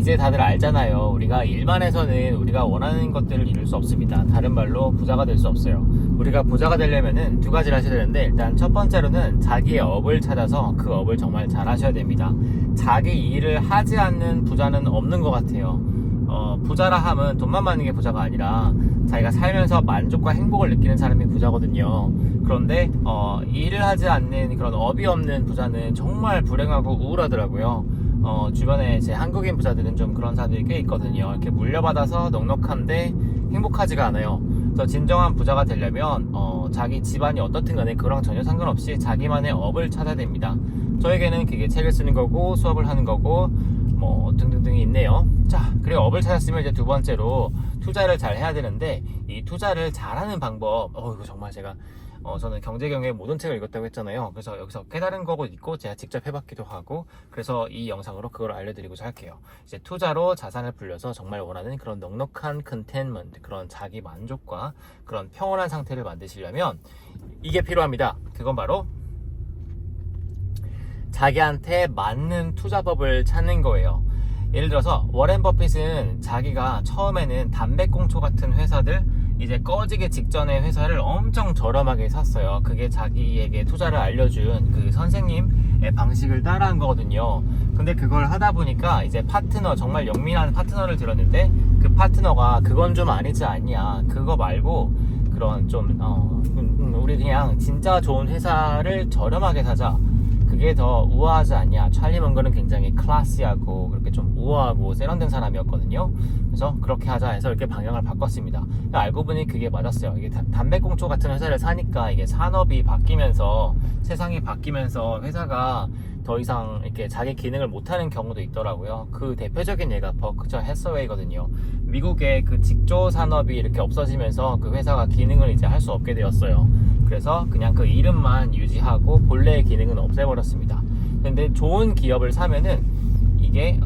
이제 다들 알잖아요. 우리가 일만 해서는 우리가 원하는 것들을 이룰 수 없습니다. 다른 말로 부자가 될 수 없어요. 우리가 부자가 되려면은 두 가지를 하셔야 되는데, 일단 첫 번째로는 자기의 업을 찾아서 그 업을 정말 잘 하셔야 됩니다. 자기 일을 하지 않는 부자는 없는 것 같아요. 부자라 함은 돈만 많은 게 부자가 아니라 자기가 살면서 만족과 행복을 느끼는 사람이 부자거든요. 그런데 일을 하지 않는 그런 업이 없는 부자는 정말 불행하고 우울하더라고요. 주변에 제 한국인 부자들은 좀 그런 사람들이 꽤 있거든요. 이렇게 물려받아서 넉넉한데 행복하지가 않아요. 그래서 진정한 부자가 되려면 자기 집안이 어떻든 간에 그거랑 전혀 상관없이 자기만의 업을 찾아야 됩니다. 저에게는 그게 책을 쓰는 거고 수업을 하는 거고 뭐 등등등이 있네요. 자, 그리고 업을 찾았으면 이제 두 번째로 투자를 잘 해야 되는데, 이 투자를 잘하는 방법, 이거 정말 제가 저는 경제경의 모든 책을 읽었다고 했잖아요. 그래서 여기서 깨달은 거고 있고 제가 직접 해봤기도 하고, 그래서 이 영상으로 그걸 알려드리고자 할게요. 이제 투자로 자산을 불려서 정말 원하는 그런 넉넉한 컨텐먼트, 그런 자기 만족과 그런 평온한 상태를 만드시려면 이게 필요합니다. 그건 바로 자기한테 맞는 투자법을 찾는 거예요. 예를 들어서 워렌 버핏은 자기가 처음에는 담배꽁초 같은 회사들, 이제 꺼지기 직전의 회사를 엄청 저렴하게 샀어요. 그게 자기에게 투자를 알려준 그 선생님의 방식을 따라한 거거든요. 근데 그걸 하다 보니까 이제 파트너, 정말 영민한 파트너를 들었는데, 그 파트너가 그건 좀 아니지 않냐, 그거 말고 그런 좀 우리 그냥 진짜 좋은 회사를 저렴하게 사자, 그게 더 우아하지 않냐. 찰리 먼거는 굉장히 클래시하고 그렇게 좀 우아하고 세련된 사람이었거든요. 그래서 그렇게 하자 해서 이렇게 방향을 바꿨습니다. 알고 보니 그게 맞았어요. 이게 담배꽁초 같은 회사를 사니까 이게 산업이 바뀌면서, 세상이 바뀌면서 회사가 더 이상 이렇게 자기 기능을 못하는 경우도 있더라고요. 그 대표적인 예가 버크셔 해서웨이거든요. 미국의 그 직조 산업이 이렇게 없어지면서 그 회사가 기능을 이제 할 수 없게 되었어요. 그래서 그냥 그 이름만 유지하고 본래의 기능은 없애버렸습니다. 근데 좋은 기업을 사면은 이게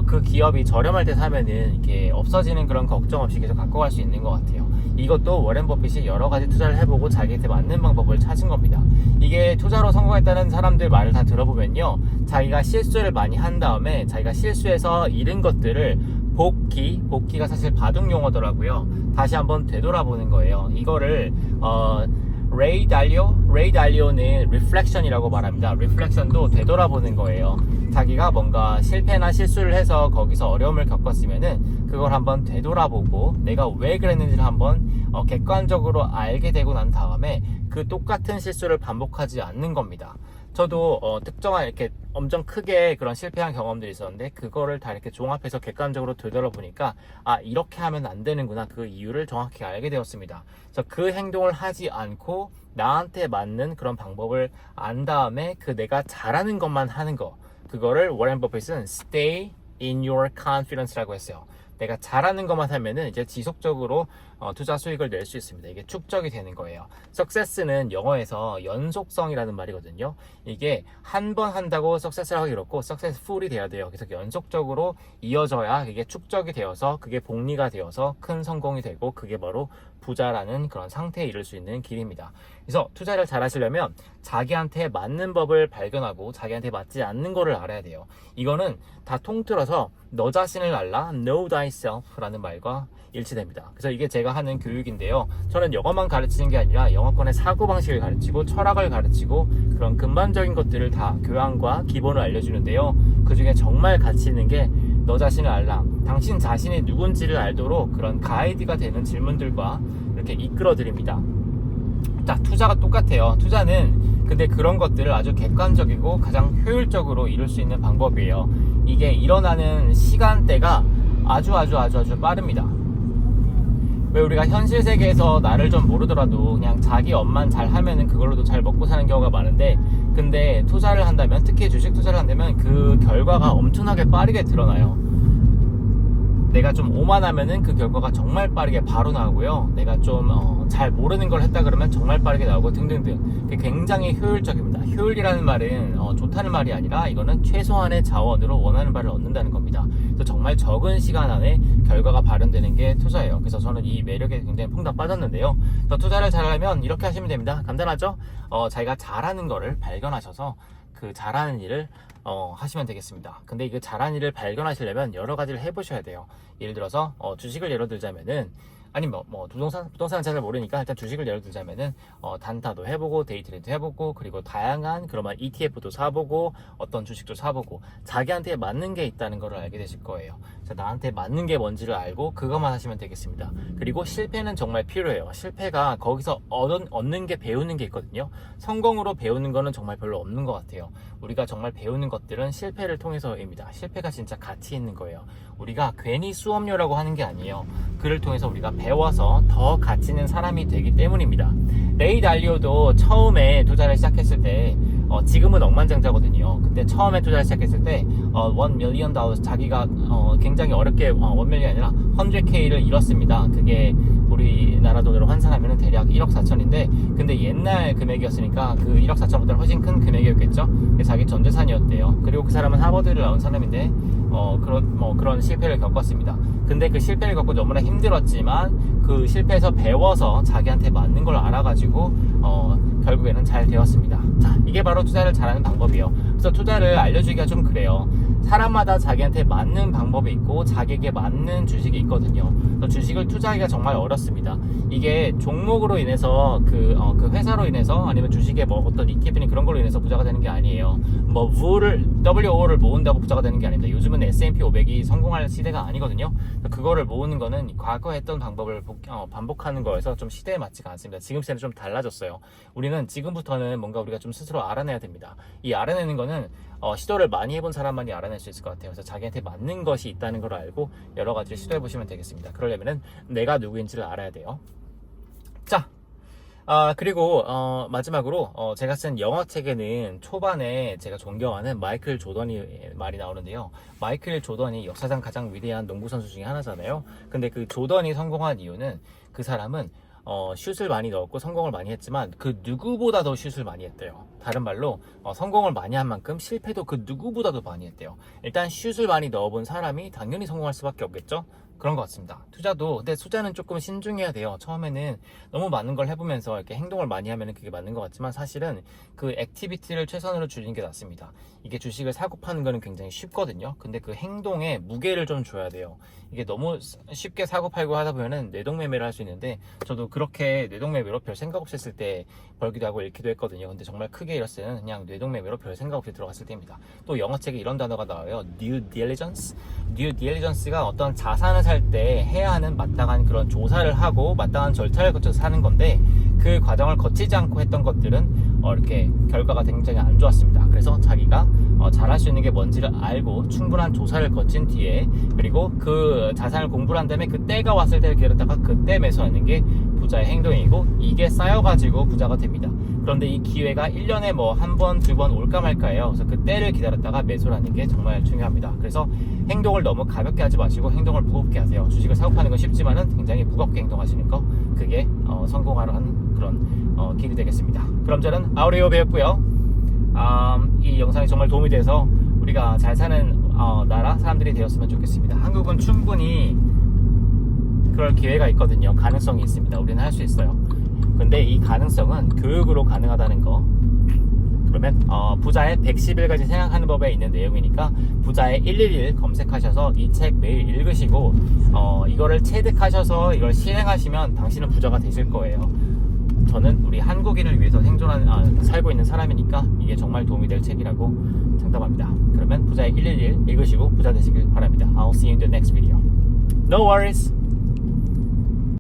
그 기업이 저렴할 때 사면은 이게 없어지는 그런 걱정 없이 계속 갖고 갈 수 있는 것 같아요. 이것도 워렌 버핏이 여러 가지 투자를 해보고 자기한테 맞는 방법을 찾은 겁니다. 이게 투자로 성공했다는 사람들 말을 다 들어보면요, 자기가 실수를 많이 한 다음에 자기가 실수해서 잃은 것들을 복기가 사실 바둑 용어더라고요. 다시 한번 되돌아보는 거예요. 이거를 레이 달리오는 리플렉션이라고 말합니다. 리플렉션도 되돌아보는 거예요. 자기가 뭔가 실패나 실수를 해서 거기서 어려움을 겪었으면은 그걸 한번 되돌아보고 내가 왜 그랬는지를 한번 객관적으로 알게 되고 난 다음에 그 똑같은 실수를 반복하지 않는 겁니다. 저도 특정한 이렇게 엄청 크게 그런 실패한 경험들이 있었는데, 그거를 다 이렇게 종합해서 객관적으로 되돌아보니까 이렇게 하면 안 되는구나, 그 이유를 정확히 알게 되었습니다. 그래서 그 행동을 하지 않고 나한테 맞는 그런 방법을 안 다음에 그 내가 잘하는 것만 하는 거, 그거를 워렌 버핏은 stay in your confidence라고 했어요. 내가 잘하는 것만 하면은 이제 지속적으로 투자 수익을 낼 수 있습니다. 이게 축적이 되는 거예요. success는 영어에서 연속성이라는 말이거든요. 이게 한 번 한다고 success를 하기 그렇고 successful이 돼야 돼요. 그래서 연속적으로 이어져야 이게 축적이 되어서 그게 복리가 되어서 큰 성공이 되고, 그게 바로 부자라는 그런 상태에 이를 수 있는 길입니다. 그래서 투자를 잘 하시려면 자기한테 맞는 법을 발견하고 자기한테 맞지 않는 거를 알아야 돼요. 이거는 다 통틀어서 너 자신을 알라, know thyself 라는 말과 일치됩니다. 그래서 이게 제가 하는 교육인데요, 저는 영어만 가르치는 게 아니라 영어권의 사고방식을 가르치고 철학을 가르치고 그런 근본적인 것들을 다 교양과 기본을 알려주는데요, 그 중에 정말 가치 있는 게 너 자신을 알라, 당신 자신이 누군지를 알도록 그런 가이드가 되는 질문들과 이렇게 이끌어 드립니다. 자, 투자가 똑같아요. 투자는 근데 그런 것들을 아주 객관적이고 가장 효율적으로 이룰 수 있는 방법이에요. 이게 일어나는 시간대가 아주 빠릅니다. 왜 우리가 현실 세계에서 나를 좀 모르더라도 그냥 자기 업만 잘 하면은 그걸로도 잘 먹고 사는 경우가 많은데, 근데 투자를 한다면, 특히 주식 투자를 한다면 그 결과가 엄청나게 빠르게 드러나요. 내가 좀 오만하면은 그 결과가 정말 빠르게 바로 나오고요, 내가 좀 잘 모르는 걸 했다 그러면 정말 빠르게 나오고 등등등. 그게 굉장히 효율적입니다. 효율이라는 말은 좋다는 말이 아니라 이거는 최소한의 자원으로 원하는 바를 얻는다는 겁니다. 그래서 정말 적은 시간 안에 결과가 발현되는 게 투자예요. 그래서 저는 이 매력에 굉장히 퐁당 빠졌는데요, 더 투자를 잘하려면 이렇게 하시면 됩니다. 간단하죠? 자기가 잘하는 거를 발견하셔서 그 잘하는 일을 하시면 되겠습니다. 근데 이거 잘한 일을 발견하시려면 여러 가지를 해보셔야 돼요. 예를 들어서 주식을 예로 들자면은 아니 뭐 부동산은 잘 모르니까 일단 주식을 예로 들자면은 단타도 해보고 데이트레이도 해보고 그리고 다양한 그런 ETF도 사보고 어떤 주식도 사보고 자기한테 맞는 게 있다는 걸 알게 되실 거예요. 자, 나한테 맞는 게 뭔지를 알고 그것만 하시면 되겠습니다. 그리고 실패는 정말 필요해요. 실패가 거기서 얻는 게 배우는 게 있거든요. 성공으로 배우는 거는 정말 별로 없는 것 같아요. 우리가 정말 배우는 것들은 실패를 통해서입니다. 실패가 진짜 가치 있는 거예요. 우리가 괜히 수업료라고 하는 게 아니에요. 그를 통해서 우리가 배워서 더 가치 있는 사람이 되기 때문입니다. 레이 달리오도 처음에 투자를 시작했을 때 지금은 억만장자거든요. 근데 처음에 투자를 시작했을 때 $1 million 자기가 굉장히 어렵게 1 million이 아니라 100K를 잃었습니다. 그게 우리나라 돈으로 환산하면 대략 1억 4천인데 근데 옛날 금액이었으니까 그 1억 4천보다 훨씬 큰 금액이었겠죠. 자기 전 재산이었대요. 그리고 그 사람은 하버드를 나온 사람인데 그런 실패를 겪었습니다. 근데 그 실패를 겪고 너무나 힘들었지만 그 실패에서 배워서 자기한테 맞는 걸 알아가지고 결국에는 잘 되었습니다. 자, 이게 바로 투자를 잘하는 방법이에요. 그래서 투자를 알려주기가 좀 그래요. 사람마다 자기한테 맞는 방법이 있고 자기에게 맞는 주식이 있거든요. 주식을 투자하기가 정말 어렵습니다. 이게 종목으로 인해서 그 회사로 인해서 아니면 주식에 뭐 어떤 ETF니 그런 걸로 인해서 부자가 되는 게 아니에요. 뭐 WO를 모은다고 부자가 되는 게 아닙니다. 요즘은 S&P 500이 성공할 시대가 아니거든요. 그거를 모으는 거는 과거에 했던 방법을 반복하는 거여서 좀 시대에 맞지가 않습니다. 지금 시대는 좀 달라졌어요. 우리는 지금부터는 뭔가 우리가 좀 스스로 알아내야 됩니다. 이 알아내는 거는 시도를 많이 해본 사람만이 알아낼 수 있을 것 같아요. 그래서 자기한테 맞는 것이 있다는 걸 알고 여러 가지를 시도해 보시면 되겠습니다. 그러려면은 내가 누구인지를 알아야 돼요. 자, 그리고 마지막으로 제가 쓴 영어 책에는 초반에 제가 존경하는 마이클 조던이 말이 나오는데요. 마이클 조던이 역사상 가장 위대한 농구 선수 중에 하나잖아요. 근데 그 조던이 성공한 이유는 그 사람은 슛을 많이 넣었고 성공을 많이 했지만 그 누구보다 더 슛을 많이 했대요. 다른 말로 성공을 많이 한 만큼 실패도 그 누구보다도 많이 했대요. 일단 슛을 많이 넣어본 사람이 당연히 성공할 수밖에 없겠죠. 그런 것 같습니다. 근데 투자는 조금 신중해야 돼요. 처음에는 너무 많은 걸 해보면서 이렇게 행동을 많이 하면 그게 맞는 것 같지만 사실은 그 액티비티를 최선으로 줄이는 게 낫습니다. 이게 주식을 사고 파는 거는 굉장히 쉽거든요. 근데 그 행동에 무게를 좀 줘야 돼요. 이게 너무 쉽게 사고 팔고 하다 보면은 뇌동매매를 할 수 있는데 저도 그렇게 뇌동매매로 별 생각 없이 했을 때 벌기도 하고 잃기도 했거든요. 근데 정말 크게 잃었을 때는 그냥 뇌동매매로 별 생각 없이 들어갔을 때입니다. 또 영어책에 이런 단어가 나와요. Due diligence. Due diligence가 어떤 자산을 살 때 해야 하는 마땅한 그런 조사를 하고 마땅한 절차를 거쳐서 사는 건데 그 과정을 거치지 않고 했던 것들은 이렇게 결과가 굉장히 안 좋았습니다. 그래서 자기가 잘할 수 있는 게 뭔지를 알고 충분한 조사를 거친 뒤에 그리고 그 자산을 공부를 한 다음에 그 때가 왔을 때를 기다렸다가 그때 매수하는 게 부자의 행동이고 이게 쌓여가지고 부자가 됩니다. 그런데 이 기회가 1년에 뭐 한 번, 두 번 올까 말까예요. 그래서 그 때를 기다렸다가 매수를 하는 게 정말 중요합니다. 그래서 행동을 너무 가볍게 하지 마시고 행동을 무겁게 하세요. 주식을 사고 파는 건 쉽지만은 굉장히 무겁게 행동하시는 거 그게 성공하러 하는 그런 길이 되겠습니다. 그럼 저는 아우레오 배웠고요. 이 영상이 정말 도움이 돼서 우리가 잘 사는 나라 사람들이 되었으면 좋겠습니다. 한국은 충분히 그럴 기회가 있거든요. 가능성이 있습니다. 우리는 할 수 있어요. 근데 이 가능성은 교육으로 가능하다는 거. 그러면 부자의 111가지 생각하는 법에 있는 내용이니까 부자의 111 검색하셔서 이 책 매일 읽으시고 이거를 체득하셔서 이걸 실행하시면 당신은 부자가 되실 거예요. 저는 우리 한국인을 위해서 살고 있는 사람이니까 이게 정말 도움이 될 책이라고 장담합니다. 그러면 부자의 111 읽으시고 부자 되시길 바랍니다. I'll see you in the next video. No worries.